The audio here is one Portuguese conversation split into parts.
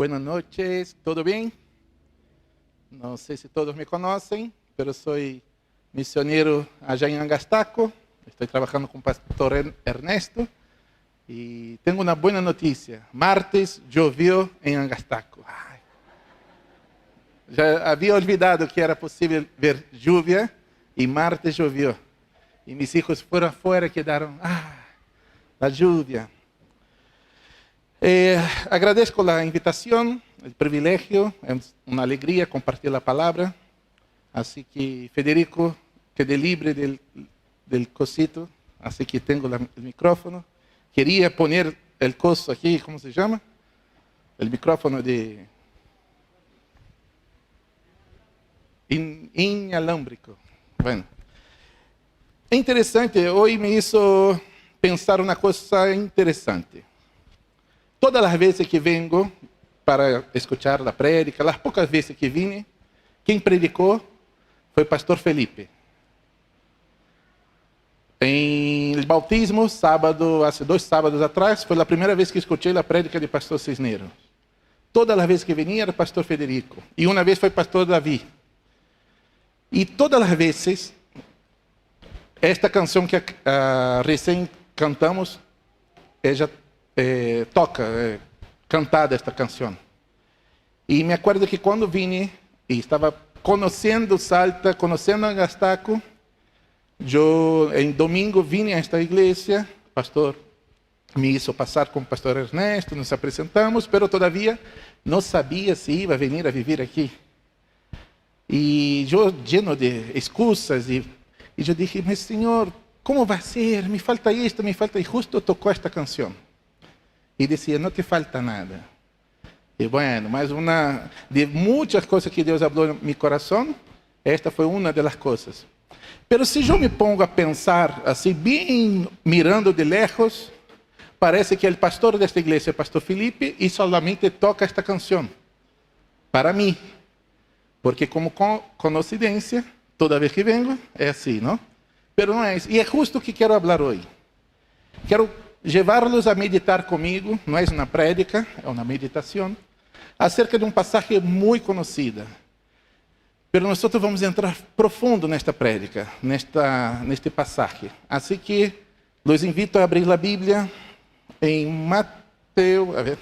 Buenas noches, ¿todo bien? No sé si todos me conocen, pero soy misionero allá en Angastaco. Estoy trabajando con Pastor Ernesto y tengo una buena noticia. Martes llovió en Angastaco. Ay. Ya había olvidado que era posible ver lluvia y martes llovió. Y mis hijos fueron afuera y quedaron, la lluvia. Agradezco la invitación, el privilegio, es una alegría compartir la palabra. Así que, Federico, quedé libre del cosito, así que tengo el micrófono. Quería poner el coso aquí, ¿cómo se llama? El micrófono de inalámbrico. Bueno, é interessante, hoje me hizo pensar uma coisa interessante. Todas as vezes que vengo para escuchar a prédica, as poucas vezes que vine, quem predicou foi o pastor Felipe. Em bautismo, sábado, há 2 sábados atrás, foi a primeira vez que escutei a prédica de pastor Cisneiro. Todas as vezes que vinha era pastor Federico. E uma vez foi pastor Davi. E todas as vezes, esta canção que recém cantamos, ela toca, cantada esta canção. E me acordo que quando vine e estava conhecendo Salta, conhecendo Angastaco, eu em domingo vine a esta igreja, pastor me hizo passar com o pastor Ernesto, nos apresentamos, pero todavia não sabia se ia vir a viver aqui. E eu, lleno de excusas, e eu disse, mas Senhor, como vai ser? Me falta isto, me falta... E justo tocou esta canção. E dizia, não te falta nada. E bueno, mas uma de muitas coisas que Deus falou no meu coração, esta foi uma das coisas. Pero se eu me pongo a pensar, assim, bem mirando de lejos, parece que o pastor desta igreja é o pastor Felipe e solamente toca esta canção. Para mim. Porque como coincidência, toda vez que vengo, é assim, não? Pero não é isso. E é justo o que quero falar hoje. Quero levá-los a meditar comigo, não é uma prédica, é uma meditação, acerca de passagem muito conhecida. Pero nós vamos entrar profundo nesta prédica, neste passagem. Assim que los invito a abrir a Bíblia em Mateus, a ver.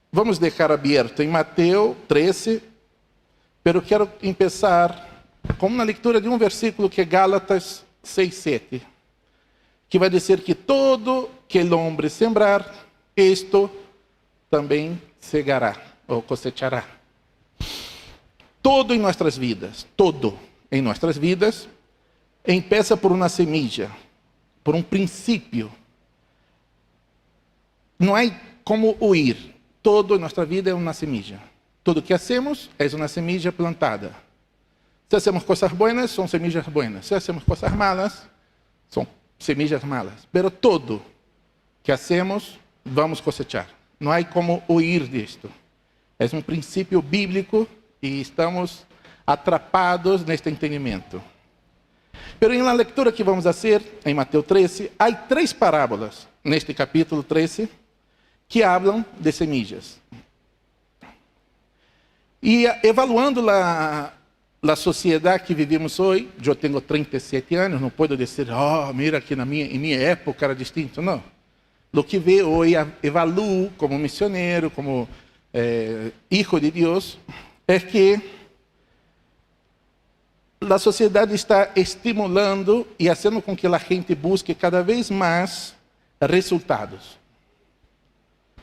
Vamos deixar aberto em Mateus 13, pero quero começar com uma leitura de um versículo que é Gálatas 6:7, que vai dizer que todo que o homem sembrar, isto também segará ou cosechará. Todo em nossas vidas, empieza por uma semilla, por um princípio. Não há como huir. Todo em nossa vida é uma semilla. Tudo que hacemos é uma semilla plantada. Se hacemos coisas buenas, são semillas buenas. Se hacemos coisas malas, são semillas malas. Pero todo que hacemos, vamos cosechar. Não há como huir disto. É um princípio bíblico e estamos atrapados neste entendimento. Pero na leitura que vamos fazer, em Mateus 13, há 3 parábolas neste capítulo 13, que hablam de semillas. E evaluando a sociedade que vivimos hoje, eu tenho 37 anos, não posso dizer, mira que em minha época era distinto. Não. O que vê hoje, evaluo como missionário, como hijo de Deus, é que a sociedade está estimulando e fazendo com que a gente busque cada vez mais resultados.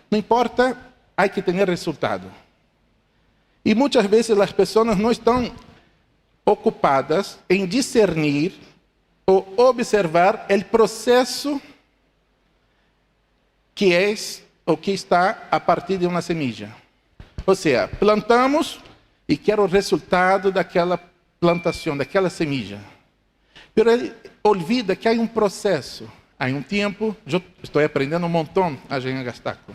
Não importa, há que ter resultado. E muitas vezes as pessoas não estão ocupadas em discernir ou observar o processo que é o que está a partir de uma semilla. Ou seja, plantamos e quero o resultado daquela plantação, daquela semilla. Pero ele olvida que há um processo, há um tempo. Eu estou aprendendo um montão a em Angastaco.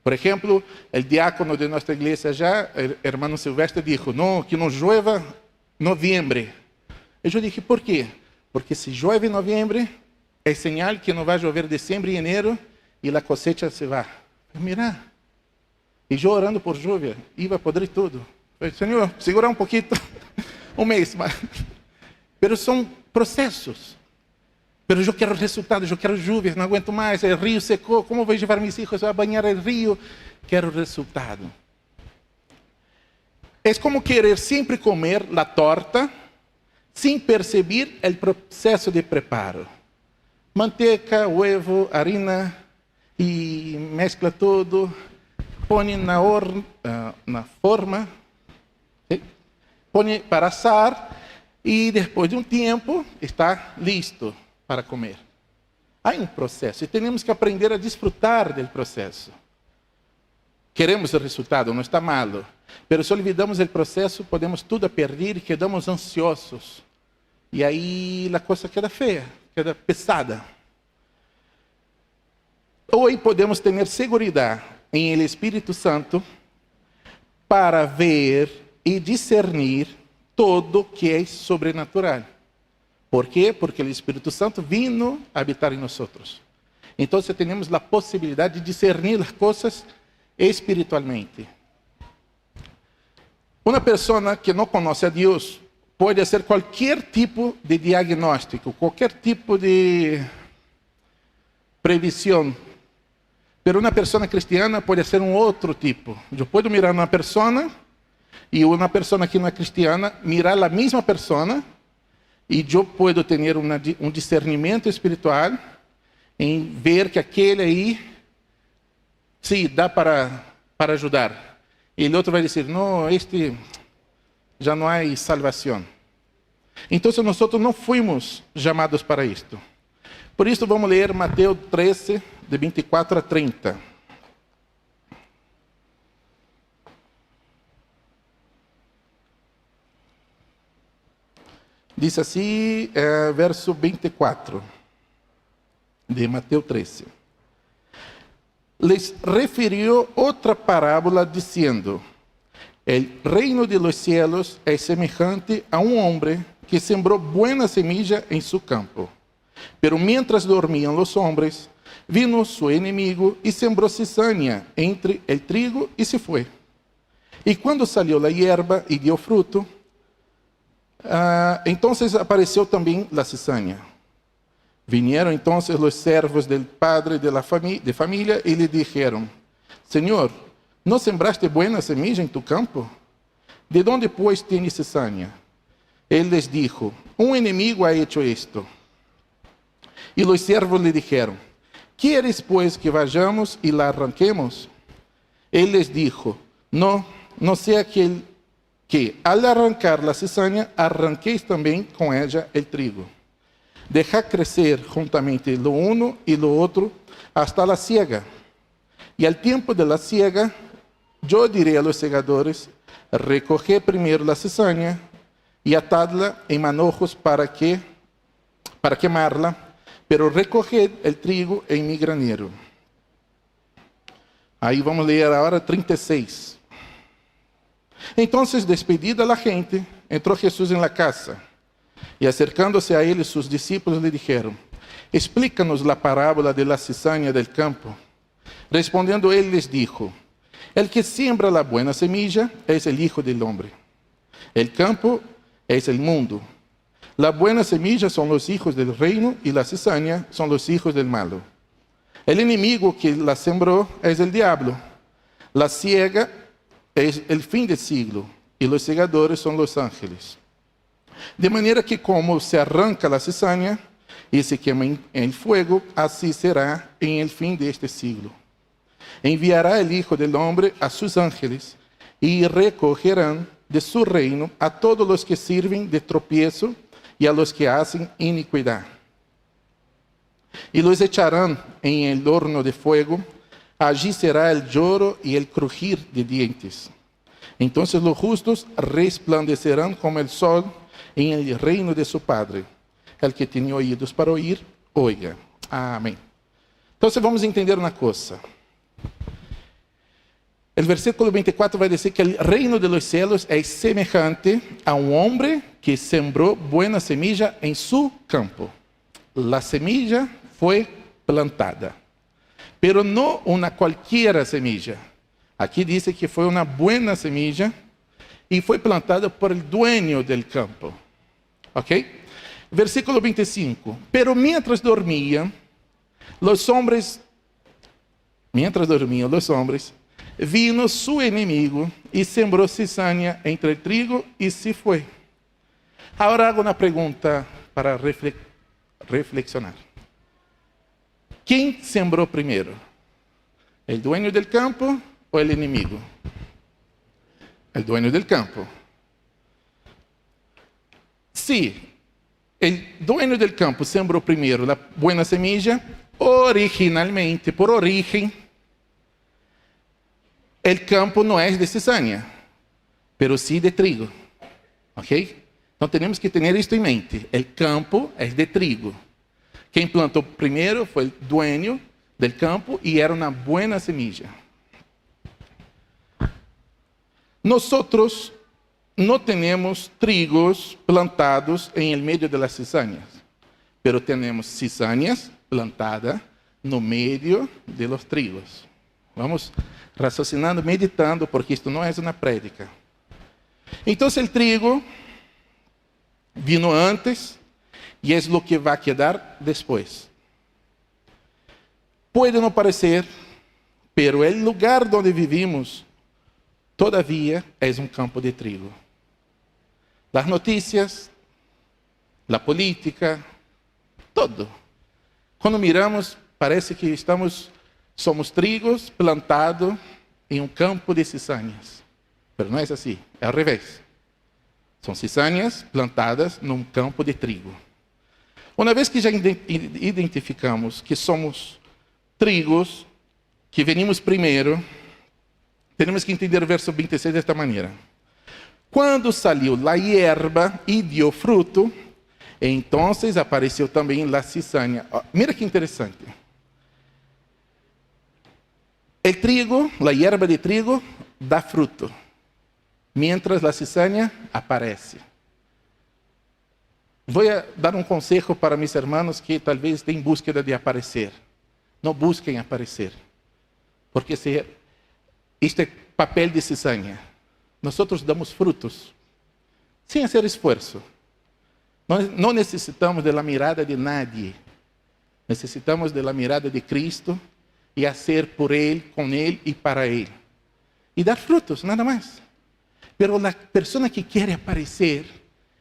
Por exemplo, o diácono de nossa igreja já, o hermano Silvestre, disse, que não llueva novembro. Eu disse, por quê? Porque se llueve em novembro, é sinal que não vai chover dezembro e janeiro e a cosecha se vai. Mira, e eu orando por lluvia, iba a podrir tudo. Falei, Senhor, segurar um pouquinho, um mês, mas... Pero são processos. Pero eu quero resultados, eu quero lluvia, não aguento mais, o rio secou, como vou levar meus filhos a banhar o rio? Quero resultado. É como querer sempre comer a torta, sem perceber o processo de preparo. Manteca, ovo, harina, e mescla tudo, põe na forma, põe para assar, e depois de um tempo está listo para comer. Há um processo, e temos que aprender a desfrutar do processo. Queremos o resultado, não está malo. Mas se olvidamos o processo, podemos tudo a perder e quedamos ansiosos. E aí a coisa queda feia, queda pesada. Hoje podemos ter segurança em el Espírito Santo para ver e discernir todo que é sobrenatural. ¿Por quê? Porque o Espírito Santo vino a habitar em nós. Então, temos a possibilidade de discernir as coisas espiritualmente. Uma pessoa que não conhece a Deus pode fazer qualquer tipo de diagnóstico, qualquer tipo de previsão. Mas uma pessoa cristiana pode ser um outro tipo. Eu posso mirar uma pessoa e uma pessoa que não é cristiana mirar a mesma pessoa e eu posso ter um discernimento espiritual em ver que aquele aí, sim, dá para ajudar. E o outro vai dizer, não, este já não há salvação. Então, nós não fomos chamados para isto. Por isso, vamos ler Mateus 13, de 24 a 30. Diz assim, verso 24, de Mateus 13. Les referiu outra parábola, dizendo, el reino de los cielos é semejante a um homem que sembrou buena semilla em su campo. Pero mientras dormían los hombres, vino su enemigo y sembró cizaña entre el trigo y se fue. Y cuando salió la hierba y dio fruto, entonces apareció también la cizaña. Vinieron entonces los servos del padre de familia y le dijeron, Señor, ¿no sembraste buena semilla en tu campo? ¿De dónde pues tienes cizaña? Él les dijo, un enemigo ha hecho esto. Y los siervos le dijeron, ¿quieres pues que vayamos y la arranquemos? Él les dijo, no sea que al arrancar la cizaña, arranquéis también con ella el trigo. Dejad crecer juntamente lo uno y lo otro hasta la siega. Y al tiempo de la siega, yo diré a los segadores, recoged primero la cizaña y atadla en manojos para quemarla, pero recoged el trigo en mi granero. Aí vamos ler agora 36. Entonces, despedida la gente, entró Jesús en la casa, y acercándose a él, sus discípulos le dijeron, explícanos la parábola de la cizaña del campo. Respondiendo él les dijo, el que siembra la buena semilla es el Hijo del Hombre. El campo es el mundo. La buena semilla son los hijos del reino y la cizaña son los hijos del malo. El enemigo que la sembró es el diablo. La siega es el fin del siglo y los segadores son los ángeles. De manera que como se arranca la cizaña y se quema en el fuego, así será en el fin de este siglo. Enviará el Hijo del Hombre a sus ángeles y recogerán de su reino a todos los que sirven de tropiezo y a los que hacen iniquidad. Y los echarán en el horno de fuego, allí será el lloro y el crujir de dientes. Entonces los justos resplandecerán como el sol en el reino de su Padre. El que tiene oídos para oír, oiga. Amém. Então, vamos entender uma coisa. O versículo 24 vai dizer que o reino de los cielos é semejante a um homem que sembrou buena semilla em su campo. La semilla foi plantada, pero não uma qualquer semilla. Aqui diz que foi uma buena semilla e foi plantada por el dueño del campo. Ok? Versículo 25. Pero mientras dormían los hombres, vino su enemigo e sembrou cizaña entre el trigo e se foi. Agora hago uma pergunta para reflexionar. Quem sembrou primeiro? ¿El dueño del campo o el enemigo? El dueño del campo. Si el dueño del campo sembrou primeiro a buena semilla, originalmente, por origen, el campo não é de cizaña, pero sí de trigo. ¿Ok? Então temos que ter isto em mente. El campo é de trigo. Quem plantou primeiro foi o dueño del campo e era uma buena semilla. Nosotros não temos trigos plantados em el medio de las cizañas, pero temos cizañas plantadas no medio de los trigos. Vamos raciocinando, meditando, porque isto não é uma prédica. Então, o trigo vino antes e é o que vai quedar depois. Pode não parecer, pero o lugar onde vivimos todavia é um campo de trigo. As notícias, a política, todo. Quando miramos, parece que somos trigos plantados em um campo de cizañas. Mas não é assim, é ao revés. São cizañas plantadas num campo de trigo. Uma vez que já identificamos que somos trigos, que venimos primeiro, temos que entender o verso 26 desta maneira. Quando saiu a hierba e deu fruto, então apareceu também a cizaña. Mira que interessante. O trigo, a hierba de trigo, dá fruto, mientras a cizaña aparece. Vou dar um conselho para meus irmãos que talvez estejam em búsqueda de aparecer. Não busquem aparecer, porque isto é papel de cizaña. Nós damos frutos, sem fazer esforço. Não necessitamos da mirada de nadie. Necessitamos da mirada de Cristo e fazer por Ele, com Ele e para Ele. E dar frutos, nada mais. Pero a pessoa que quer aparecer,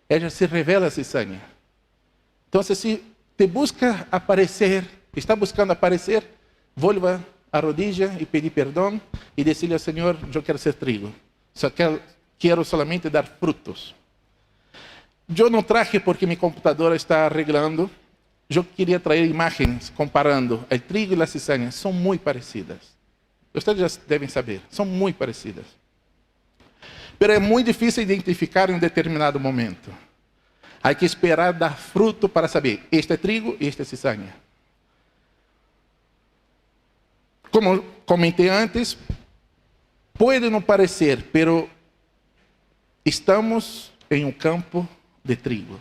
ela se revela a cizaña. Então, se te busca aparecer, está buscando aparecer, volva a rodilla e pedir perdão e dizer ao Senhor, eu quero ser trigo. Só quero solamente dar frutos. Eu não traje porque meu computador está arreglando. Eu queria trazer imagens comparando o trigo e a cizaña. São muito parecidas. Vocês já devem saber, são muito parecidas. Mas é muito difícil identificar em um determinado momento. Há que esperar dar fruto para saber, este é trigo e este é cizaña. Como comentei antes, pode não parecer, pero estamos em um campo de trigo.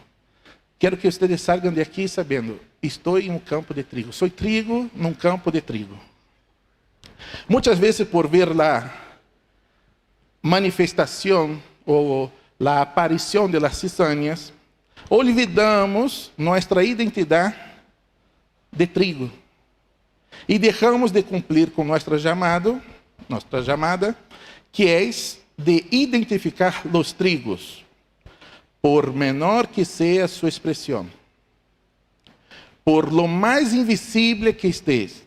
Quero que vocês salgam de aqui sabendo, estou em um campo de trigo. Sou trigo num campo de trigo. Muitas vezes, por ver a manifestação ou a aparição de las cizañas, olvidamos nossa identidade de trigo. E deixamos de cumprir com nossa chamada, que é de identificar os trigos, por menor que seja sua expressão, por lo mais invisível que esteja,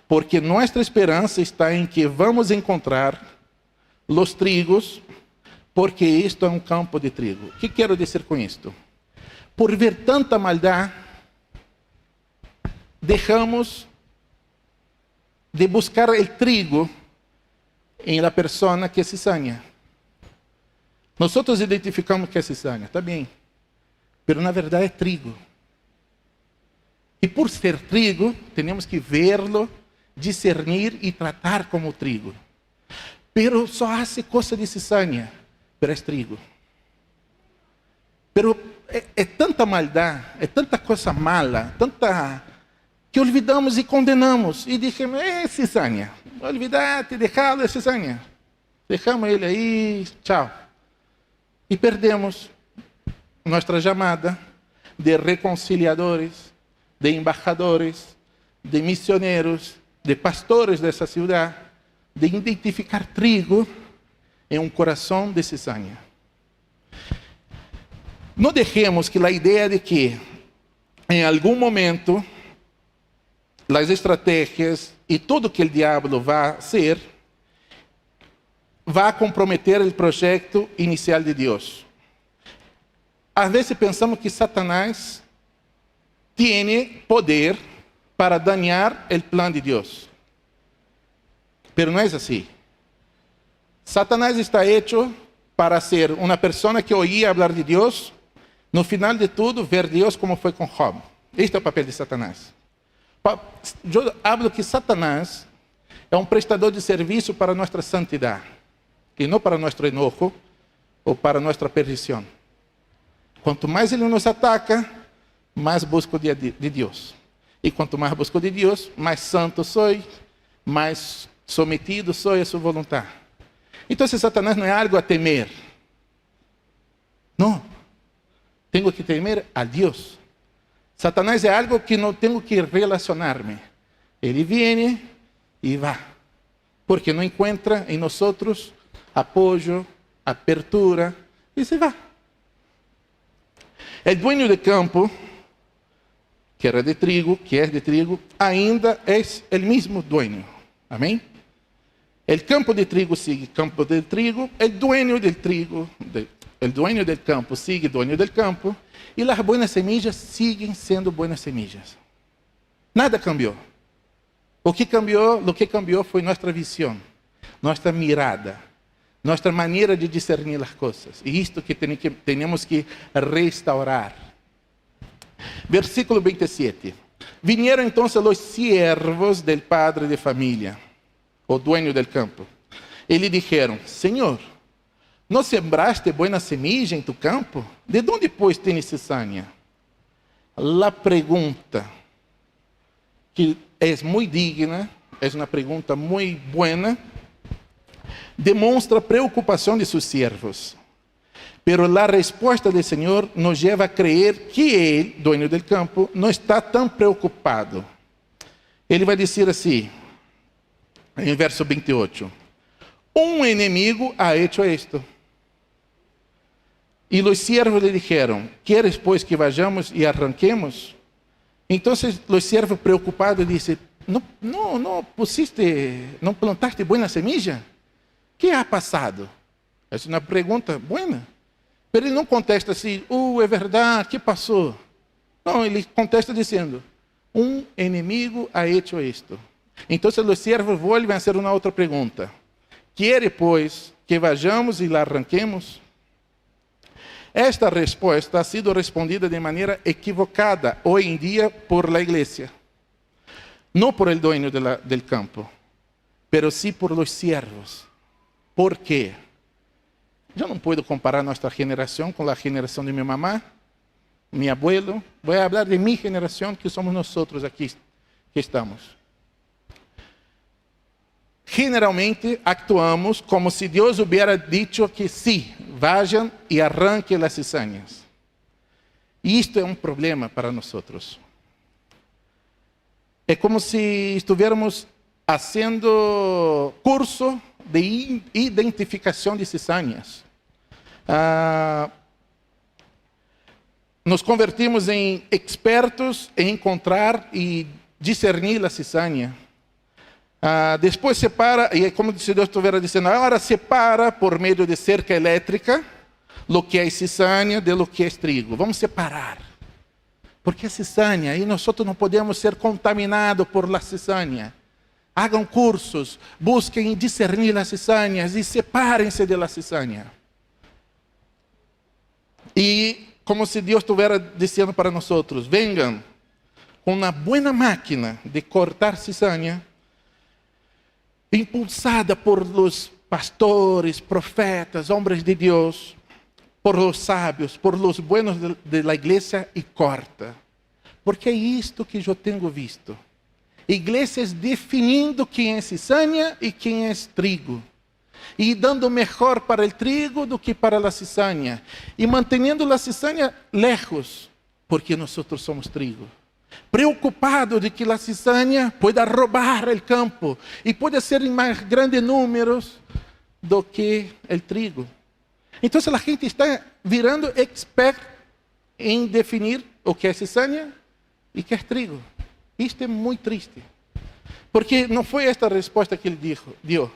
porque nossa esperança está em que vamos encontrar os trigos, porque isto é um campo de trigo. O que quero dizer com isto? Por ver tanta maldade, deixamos de buscar o trigo em la persona que é cizaña. Nós identificamos que é cizaña, está bem, mas na verdade é trigo. E por ser trigo, temos que verlo, discernir e tratar como trigo. Pero só hace coisa de cizaña, pero é trigo. Pero é tanta maldade, é tanta coisa mala, tanta que olvidamos e condenamos. E dijimos, cizaña, olvidate, deixá-lo, é cizaña. Deixamos ele aí, tchau. E perdemos nossa chamada de reconciliadores, de embaixadores, de missioneiros, de pastores dessa cidade, de identificar trigo em um coração de cizaña. Não deixemos que a ideia de que, em algum momento, as estratégias e tudo que o diabo vai ser, vai comprometer o projeto inicial de Deus. Às vezes pensamos que Satanás tem poder para dañar o plano de Deus. Pero não é assim. Satanás está hecho para ser uma pessoa que oía falar de Deus, no final de tudo, ver Deus como foi com Job. Este é o papel de Satanás. Eu hablo que Satanás é um prestador de serviço para nossa santidade, e não para nosso enojo ou para nossa perdição. Quanto mais ele nos ataca, mais busco de Deus. E quanto mais busco de Deus, mais santo sou, mais sometido sou a sua vontade. Então, Satanás não é algo a temer. Não. Tenho que temer a Deus. Satanás é algo que não tenho que relacionar-me. Ele vem e vai. Porque não encontra em nós apoio, abertura, e se vai. O dueño do campo, que era de trigo, que é de trigo, ainda é o mesmo dueño. Amém? O campo de trigo sigue campo de trigo, o dueño del trigo, o dueño del campo sigue dueño del campo, e as buenas semillas siguen sendo buenas semillas. Nada cambiou. O que cambiou foi nossa visão, nossa mirada, nossa maneira de discernir as coisas. E isto que temos que restaurar. Versículo 27. Vinieron entonces los siervos del padre de familia, o dueño del campo, e lhe dijeron, Senhor, ¿no sembraste buena semilla en tu campo? ¿De dónde pues tienes cizaña? La pregunta, que es muy digna, es una pregunta muy buena, demonstra preocupação de seus siervos. Pero a resposta do Senhor nos leva a crer que ele, dono do campo, não está tão preocupado. Ele vai dizer assim, em verso 28, um inimigo ha hecho esto. E os siervos lhe disseram, ¿quieres pues que vayamos e arranquemos? Então os siervos preocupados dizem, não plantaste buena semilla? ¿Qué ha passado? Essa é uma pergunta boa. Mas ele não contesta assim, é verdade, que passou? Não, ele contesta dizendo, um inimigo ha hecho esto. Então os siervos voltam a fazer uma outra pergunta. ¿Quiere, pues, que vayamos e la arranquemos? Esta resposta ha sido respondida de maneira equivocada hoje em dia por la igreja. Não por el dueño del campo, pero sí por los siervos. ¿Por quê? Eu não posso comparar nossa geração com a geração de minha mamá, meu abuelo. Vou falar de minha geração, que somos nós aqui que estamos. Generalmente actuamos como se Deus hubiera dicho que sí, vayan e arranquen as cizañas. E isto é um problema para nós. É como se estivéssemos fazendo curso de identificação de cizañas. Nos convertimos em expertos em encontrar e discernir a cizaña. Depois separa, e é como se Deus estivesse dizendo, agora separa por meio de cerca elétrica lo que é cizaña de lo que é trigo. Vamos separar. Porque a cizaña, e nós não podemos ser contaminados por la cizaña. Hagam cursos, busquem discernir as cizañas e separem-se de la cizaña. E como se Deus estivesse dizendo para nós, venham com uma boa máquina de cortar cizaña impulsada por los pastores, profetas, hombres de Dios, por los sabios, por los buenos de la iglesia, e corta. Porque é isto que eu tenho visto. Igrejas definindo quem é cizaña e quem é trigo. E dando melhor para o trigo do que para a cizaña. E mantendo a cizaña lejos, porque nós somos trigo. Preocupado de que a cizaña pueda roubar o campo e pueda ser em mais grandes números do que o trigo. Então a gente está virando expert em definir o que é cizaña e o que é trigo. Isto é muito triste. Porque não foi esta a resposta que ele deu.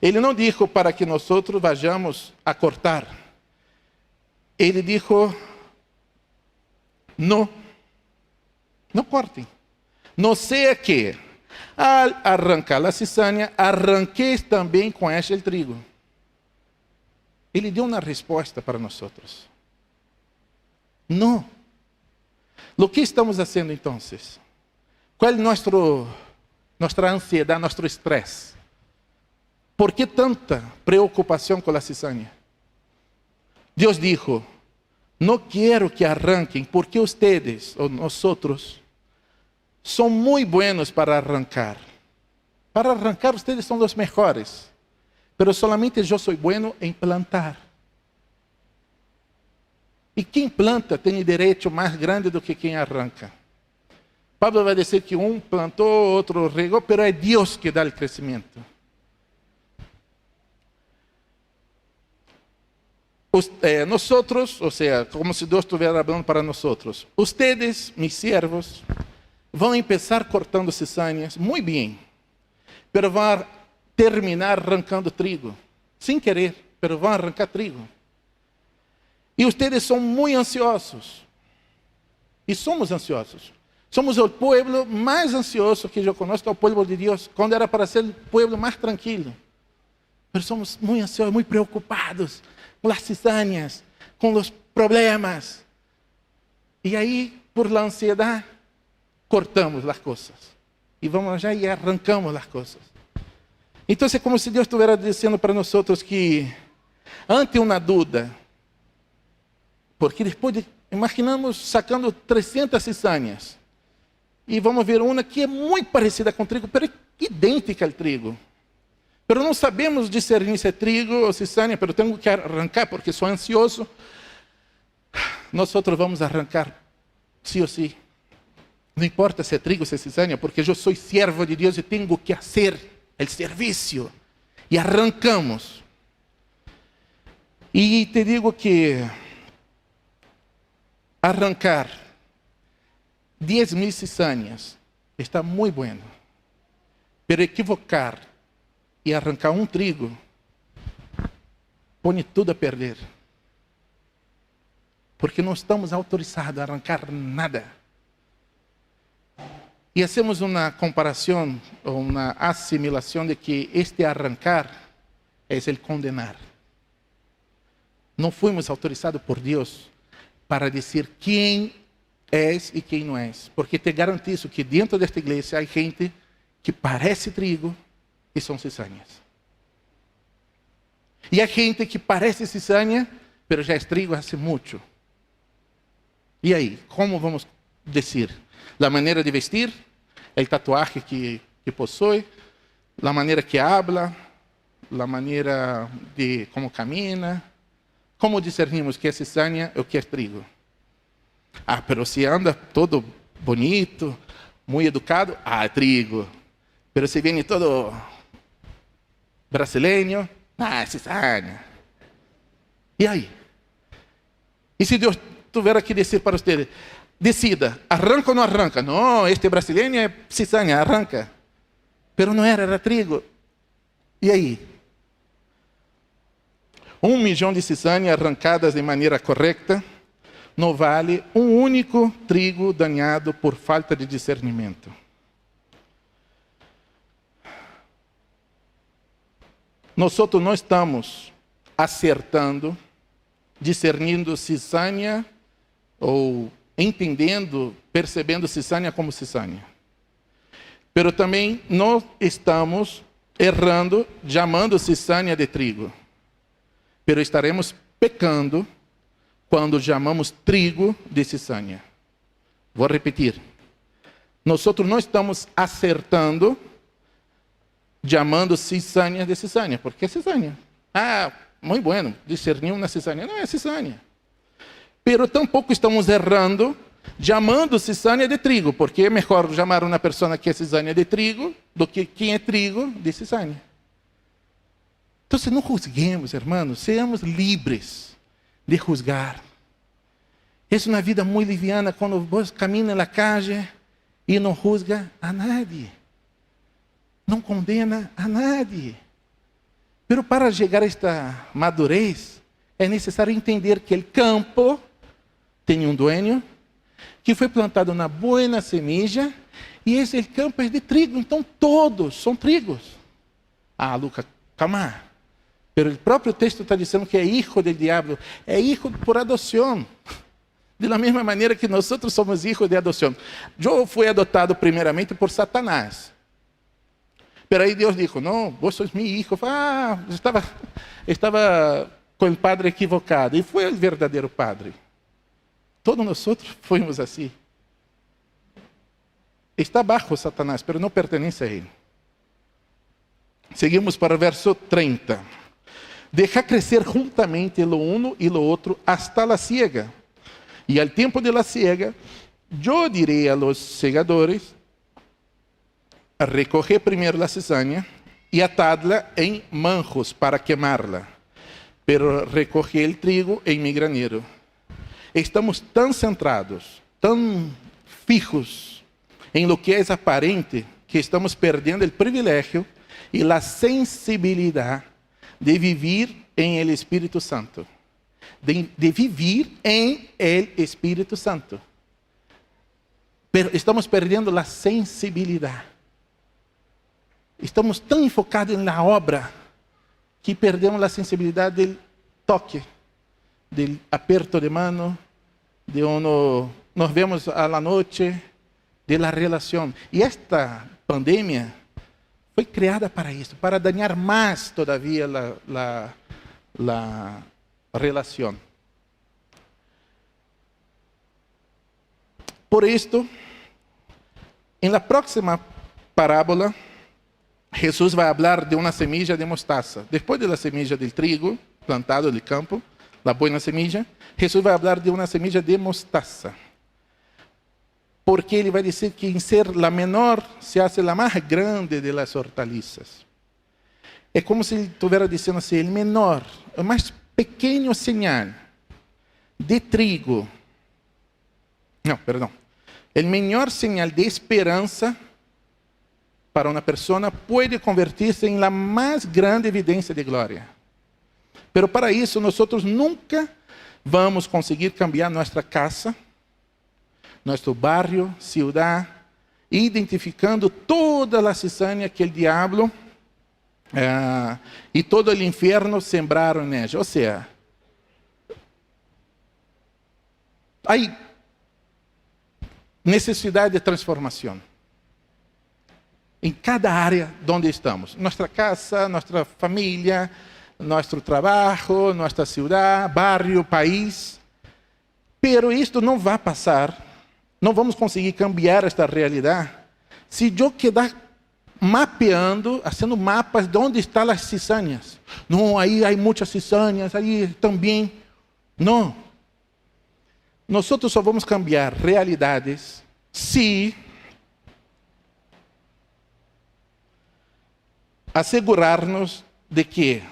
Ele não disse para que nós vayamos a cortar. Ele disse, não cortem. Não seja que, al arrancar a cizaña, arranqueis também com ela o trigo. Ele deu uma resposta para nós. Não. O que estamos fazendo então? Qual é nossa ansiedade, nosso estresse? ¿Por que tanta preocupação com a cizaña? Deus disse, não quero que arranquem, porque ustedes, ou nós, são muito buenos para arrancar. Para arrancar, ustedes são os melhores. Pero solamente eu sou bueno em plantar. E quem planta tem direito mais grande do que quem arranca. Pablo vai dizer que um plantou, outro regou, pero é Deus que dá o crescimento. Nós, ou seja, como se Deus estivesse falando para nós, ustedes, mis siervos, vão começar cortando cizañas, muito bem, pero vão terminar arrancando trigo, sem querer, pero vão arrancar trigo. E ustedes são muito ansiosos, e somos ansiosos. Somos o povo mais ansioso que eu conheço, que é o povo de Deus, quando era para ser o povo mais tranquilo. Mas somos muito ansiosos, muito preocupados com as cizañas, com os problemas. E aí, por la ansiedade, cortamos as coisas. E vamos já e arrancamos as coisas. Então, é como se Deus estivesse dizendo para nós que, ante uma dúvida, porque depois imaginamos sacando 300 cizañas, e vamos ver uma que é muito parecida com o trigo, mas é idêntica ao trigo. Mas não sabemos discernir se é trigo ou cizaña, mas tenho que arrancar porque sou ansioso. Nós vamos arrancar, sim ou sim. Não importa se é trigo ou se é cizaña, porque eu sou servo de Deus e tenho que fazer o serviço. E arrancamos. E te digo que arrancar 10.000 cizañas está muito bueno. Pero equivocar e arrancar um trigo põe tudo a perder. Porque não estamos autorizados a arrancar nada. E hacemos uma comparação, ou uma assimilação de que este arrancar é o condenar. Não fomos autorizados por Deus para dizer quem és e quem não és. Porque te garantizo que dentro desta igreja há gente que parece trigo e são cizañas. E há gente que parece cizaña, mas já é trigo há muito. E aí, como vamos dizer? A maneira de vestir, o tatuagem que possui, a maneira que habla, a maneira de como camina. Como discernimos que é cizaña ou que é trigo? Ah, pero se anda todo bonito, muito educado, é trigo. Pero se vem todo brasileiro, é cizaña. E aí? E se Deus tiver que dizer para você, decida, arranca ou não arranca? Não, este brasileiro é cizaña, arranca. Pero não era trigo. E aí? 1 milhão de cizañas arrancadas de maneira correta não vale um único trigo danhado por falta de discernimento. Nós não estamos acertando, discernindo cizaña ou entendendo, percebendo cizaña como cizaña. Pero também não estamos errando, chamando cizaña de trigo. Pero estaremos pecando quando chamamos trigo de cizaña. Vou repetir. Nós não estamos acertando chamando cizaña de cizaña, porque é cizaña. Ah, muito bueno, discernir uma cizaña. Não é cizaña. Pero tampouco estamos errando chamando cizaña de trigo, porque é melhor chamar uma pessoa que é cizaña de trigo do que quem é trigo de cizaña. Então, não juzguemos, hermanos, sejamos livres de juzgar. É uma vida muito liviana quando você caminha na calle e não juzga a nadie. Não condena a nadie. Pero para chegar a esta madurez, é necessário entender que o campo tem um dueño, que foi plantado na boa semilla, e esse campo é de trigo, então todos são trigos. Ah, Lucas, calma. Pero o próprio texto está dizendo que é hijo del diablo, é hijo por adoção. De la mesma maneira que nós somos hijos de adoção. Eu fui adotado primeiramente por Satanás. Pero aí Deus disse, não, vos sois meu hijo. Ah, estava com o padre equivocado. E foi o verdadeiro padre. Todos nós fomos assim. Está bajo Satanás, pero não pertence a ele. Seguimos para o verso 30. Deja crescer juntamente lo uno y lo otro hasta la siega. Y al tiempo de la siega, yo diré a los segadores, recoger primero la cizaña y atadla en manjos para quemarla, pero recoger el trigo en mi granero. Estamos tan centrados, tan fijos en lo que es aparente, que estamos perdiendo el privilegio y la sensibilidad de vivir en el Espíritu Santo. De vivir en el Espíritu Santo. Pero estamos perdiendo la sensibilidad. Estamos tão enfocados na obra que perdemos a sensibilidade do toque, do aperto de mano, de onde nos vemos à noite, de la relação. E esta pandemia foi criada para isso, para dañar mais todavia a relação. Por isto, em la próxima parábola, Jesus vai falar de uma semilla de mostaza. Depois da semilla del trigo, plantado no campo, a boa semilla, Jesus vai falar de uma semilla de mostaza. Porque ele vai dizer que em ser a menor, se hace a mais grande de las hortalizas. É como se ele estivesse dizendo assim, o menor, o mais pequeno sinal de trigo, não, perdão, o menor sinal de esperança para uma pessoa pode convertir-se em la mais grande evidência de glória. Pero para isso, nós nunca vamos conseguir cambiar nossa casa, nosso barrio, ciudad, identificando toda a cizaña que o diabo e todo o inferno sembraram nela. Ou seja, há necessidade de transformação em cada área onde estamos. Nossa casa, nossa família, nosso trabalho, nossa cidade, barrio, país. Pero isto não vai passar. Não vamos conseguir cambiar esta realidade se eu quedar mapeando, fazendo mapas de onde estão as cizañas. Não, aí há muitas cizañas, aí também. Não. Nós só vamos cambiar realidades se asegurarnos de que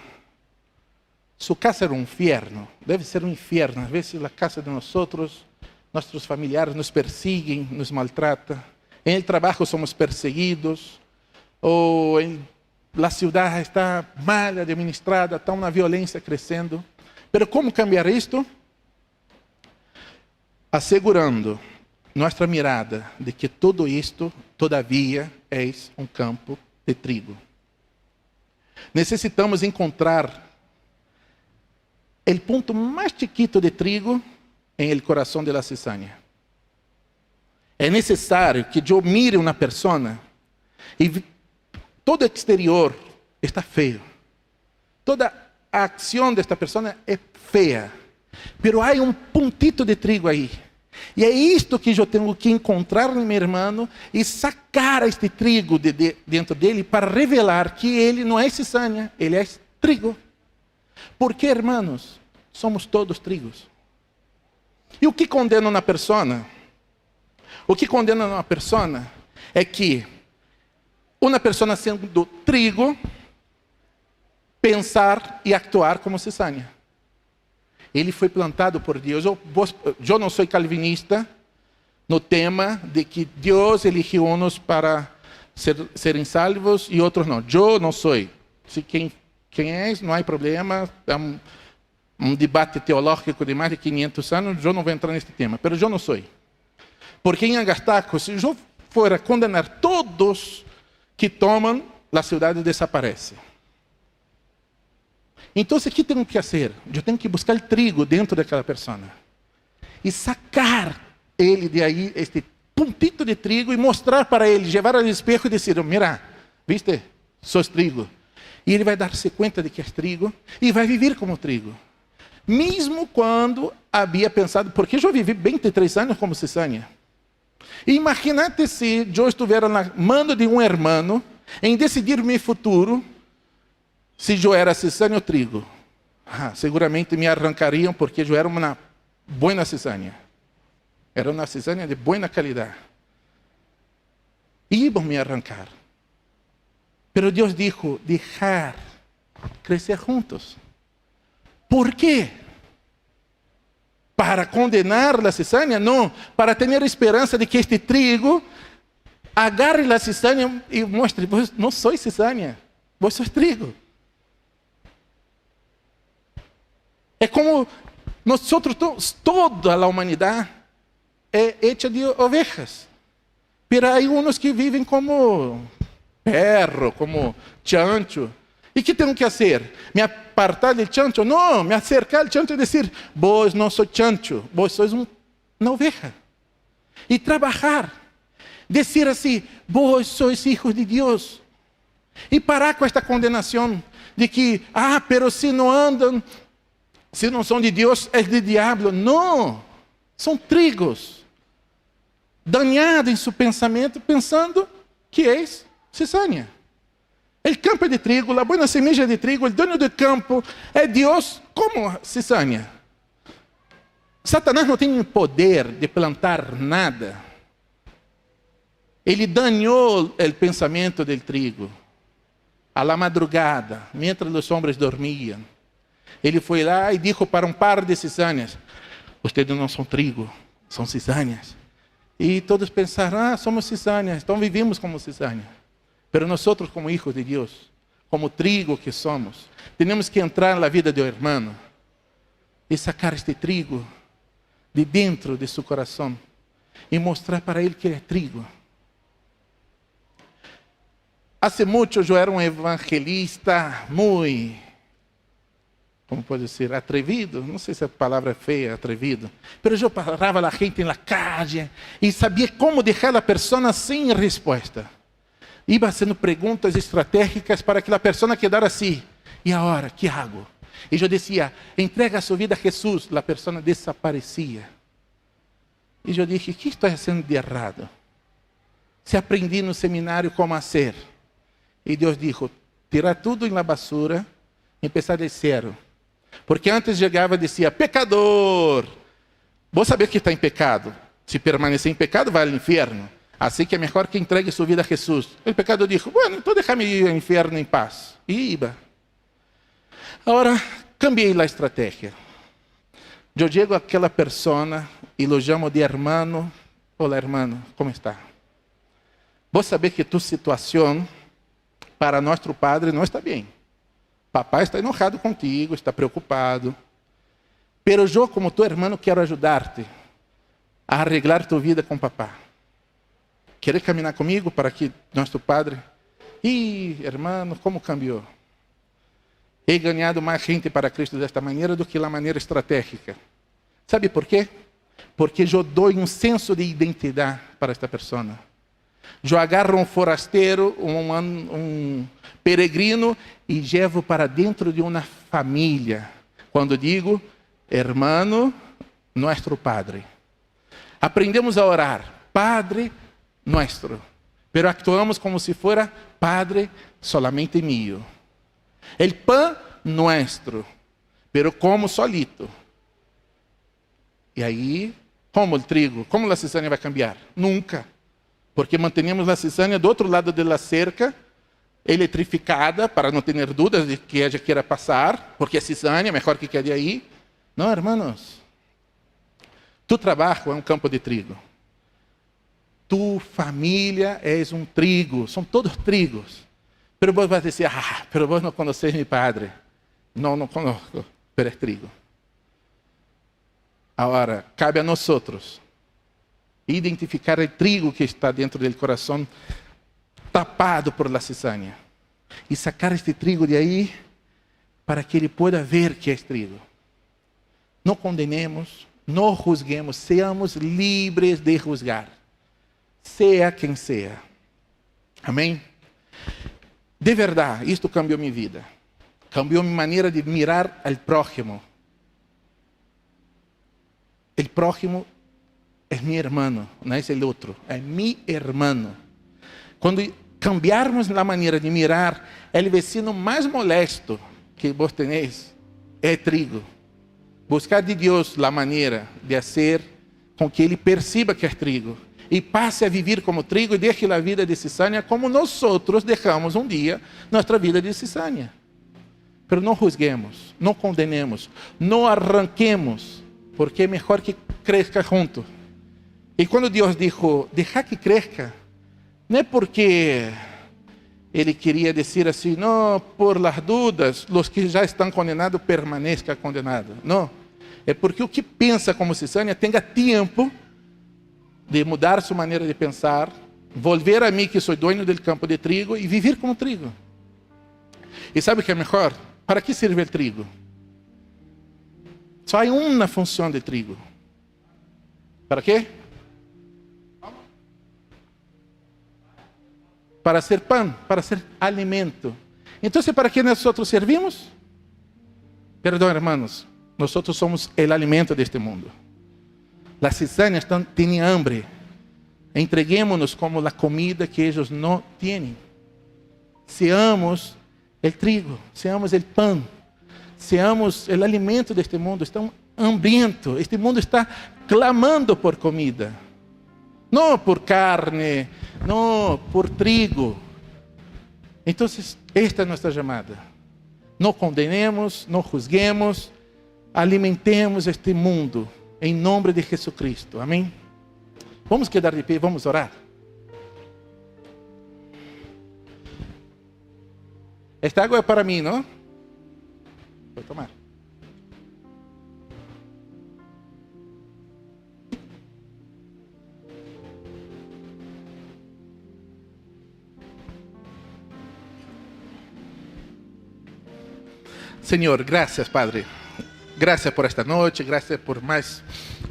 sua casa era um inferno, deve ser um inferno. Às vezes a casa de nós nossos familiares nos perseguem, nos maltratam. Em el trabalho somos perseguidos. Ou a cidade está mal administrada, está uma violência crescendo. Mas como cambiar isto? Assegurando nossa mirada de que tudo isto, todavia, é um campo de trigo. Necessitamos encontrar o ponto mais chiquito de trigo em el coração de la cizaña. É necessário que eu mire uma pessoa e todo o exterior está feio. Toda a ação desta pessoa é feia. Pero há um puntito de trigo aí. E é isto que eu tenho que encontrar no meu irmão e sacar este trigo dentro dele para revelar que ele não é cizaña, ele é trigo. Porque, irmãos, somos todos trigos. E o que condena uma pessoa? O que condena uma pessoa é que uma pessoa sendo trigo, pensar e actuar como cizaña. Ele foi plantado por Deus. Eu não sou calvinista no tema de que Deus eligiu uns para serem salvos e outros não. Eu não sou. Se quem é, não há problema. É um debate teológico de mais de 500 anos. Eu não vou entrar nesse tema, mas eu não sou. Porque em Agastaco, se eu for a condenar todos que tomam, a cidade desaparece. Então, o que tenho que fazer? Eu tenho que buscar o trigo dentro daquela pessoa. E sacar ele de aí, este puntito de trigo, e mostrar para ele, levar ao espejo e dizer, mira, viste, sos trigo. E ele vai dar-se conta de que é trigo, e vai viver como trigo. Mesmo quando havia pensado, porque eu vivi 23 anos como cizaña. Imagínate se eu estivesse na mão de um irmão, em decidir meu futuro, se eu era cizaña ou trigo. Seguramente me arrancariam, porque eu era uma boa cizaña. Era uma cizaña de boa qualidade. Iam me arrancar. Pero Deus dijo, dejar crescer juntos. ¿Por quê? Para condenar a cizaña? Não, para ter esperança de que este trigo agarre a cizaña e mostre, vos não sois cizaña, vos sois trigo. É como nós toda a humanidade é hecha de ovejas. Pero há uns que vivem como perro, como chancho. E que tenho que fazer? Me apartar do chancho? Não, me acercar ao chancho e dizer, vos não sois chancho, vos sois uma oveja. E trabalhar. Dizer assim, vos sois hijos de Deus. E parar com esta condenação de que, pero se não andam, se não são de Deus, é de diabo. Não, são trigos. Danhados em seu pensamento, pensando que és cizaña. O campo é de trigo, a boa semilla é de trigo, o dono do campo é Deus como cizaña. Satanás não tem poder de plantar nada. Ele danhou o pensamento do trigo. À la madrugada, mientras os homens dormiam, ele foi lá e disse para um par de cizañas, vocês não são trigo, são cizañas. E todos pensaram, somos cizañas, então vivimos como cizaña. Pero nós, como hijos de Deus, como trigo que somos, temos que entrar na vida do irmão e sacar este trigo de dentro de seu coração e mostrar para ele que ele é trigo. Há muito eu era um evangelista muito, como pode dizer, atrevido. Não sei se a palavra é feia, atrevido. Mas eu parava a gente na calle e sabia como deixar a pessoa sem resposta. Iba fazendo perguntas estratégicas para que a pessoa quedara assim. E agora, que hago? E eu dizia, entrega a sua vida a Jesus. A pessoa desaparecia. E eu disse, o que estou fazendo de errado? Se aprendi no seminário como fazer. E Deus disse, tirar tudo em la basura e começar de zero. Porque antes chegava e dizia, pecador. Vou saber que está em pecado. Se permanecer em pecado, vai ao inferno. Assim que é melhor que entregue sua vida a Jesus. O pecador disse, bueno, então deixa-me ir ao inferno em paz. E iba. Agora, cambiei a estratégia. Eu chego àquela pessoa e lo chamo de hermano. Olá, hermano, como está? Vou saber que tua situação para nosso Padre não está bem. Papai está enojado contigo, está preocupado. Pero eu, como tu hermano, quero ajudar-te a arreglar tua vida com papá. Querer caminhar comigo para que nosso Padre... hermano, como cambiou? He ganhado mais gente para Cristo desta maneira do que da maneira estratégica. Sabe por quê? Porque eu dou um senso de identidade para esta pessoa. Eu agarro um forasteiro, um peregrino e levo para dentro de uma família. Quando digo, hermano, nosso Padre. Aprendemos a orar, Padre nuestro, pero actuamos como se fuera Padre solamente mío. El pan nuestro, pero como solito. E aí, como o trigo? Como a cizaña vai cambiar? Nunca. Porque mantenemos a cizaña do outro lado da cerca, eletrificada, para não ter dúvidas de que ela queira passar, porque a cizaña é melhor que quede aí. Não, hermanos. Tu trabalho é um campo de trigo. Tu família és um trigo. São todos trigos. Pero vos vas dizer, pero vos não conheces meu Padre. Não conozco, pero é trigo. Agora, cabe a nós identificar o trigo que está dentro do coração, tapado por la cizaña, e sacar este trigo de aí, para que ele pueda ver que é trigo. Não condenemos, não juzguemos, seamos livres de juzgar, seja quem seja. Amém? De verdade, isto cambiou minha vida. Cambiou minha maneira de mirar ao próximo. O próximo é meu irmão, não é o outro, é meu irmão. Quando cambiarmos a maneira de mirar, o vecino mais molesto que vos tenéis é trigo. Buscar de Deus a maneira de fazer com que ele perceba que é trigo e passe a viver como trigo e deixe a vida de cizaña como nós deixamos um dia nossa vida de cizaña. Pero não juzguemos, não condenemos, não arranquemos, porque é melhor que cresça junto. E quando Deus dijo, deixa que cresça, não é porque Ele queria dizer assim, não, por las dudas, os que já estão condenados permaneçam condenados. Não, é porque o que pensa como cizaña tenha tempo de mudar sua maneira de pensar, volver a mim que sou dono do campo de trigo e viver como trigo. E sabe o que é melhor? Para que serve o trigo? Só há uma função de trigo. Para quê? Para ser pão, para ser alimento. Então, para que nós servimos? Perdão, irmãos, nós somos o alimento deste mundo. As cizañas têm hambre. Entreguemos-nos como a comida que eles não têm. Seamos o trigo, seamos o pão, seamos o alimento deste mundo. Estão hambrientos. Este mundo está clamando por comida. Não por carne, não por trigo. Então, esta é a nossa chamada. Não condenemos, não juzguemos, alimentemos este mundo em nome de Jesus Cristo. Amém? Vamos quedar de pé, vamos orar. Esta água é para mim, não? Vou tomar. Senhor, graças, Padre. Graças por esta noite, graças por mais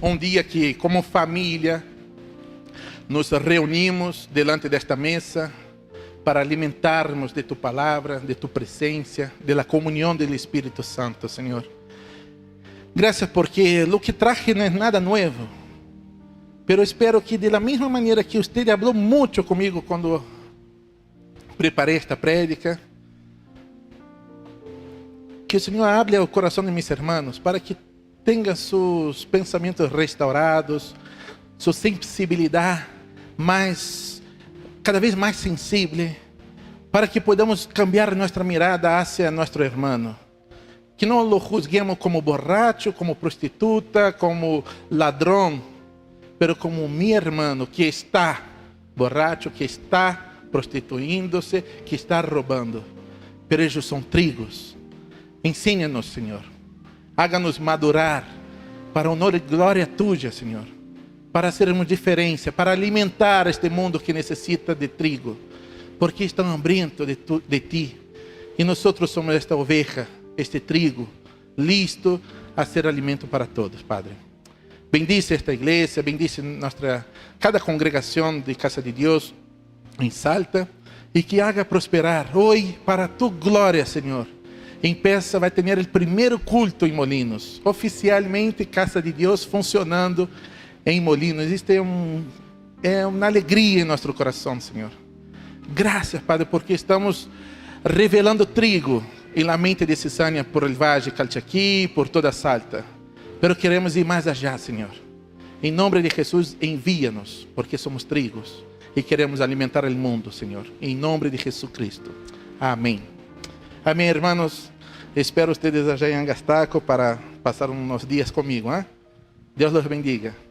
um dia que, como família, nos reunimos delante desta mesa para alimentarmos de tu palavra, de tu presença, de la comunhão do Espírito Santo, Senhor. Graças porque o que traje não é nada novo, pero espero que de la mesma maneira que usted falou muito comigo quando preparei esta prédica, que o Senhor hable ao coração de meus irmãos para que tenham seus pensamentos restaurados, sua sensibilidade cada vez mais sensível, para que podamos cambiar nossa mirada hacia nosso irmão. Que não o juzguemos como borracho, como prostituta, como ladrão, pero como meu irmão que está borracho, que está prostituindo-se, que está roubando. Pero eles são trigos. Ensina-nos, Senhor. Haga-nos madurar para honor e glória tuya, Senhor. Para sermos diferença, para alimentar este mundo que necessita de trigo. Porque estão hambrientos de ti. E nós somos esta oveja, este trigo, listo a ser alimento para todos, Padre. Bendice esta igreja, bendice cada congregação de Casa de Deus. em Salta, e que haga prosperar. Hoje, para tu glória, Senhor, empieza, vai ter o primeiro culto em Molinos, oficialmente Casa de Deus funcionando em Molinos. Isto é uma alegria em nosso coração, Senhor. Graças, Padre, porque estamos revelando trigo em la mente de Cisânia por el Valle Calchaquí, por toda Salta. Pero queremos ir mais allá, Senhor. Em nome de Jesus, envia-nos, porque somos trigos e queremos alimentar o mundo, Senhor. Em nome de Jesus Cristo. Amém. Amém, hermanos. Espero ustedes allá em Angastaco para passar uns dias comigo. Deus los bendiga.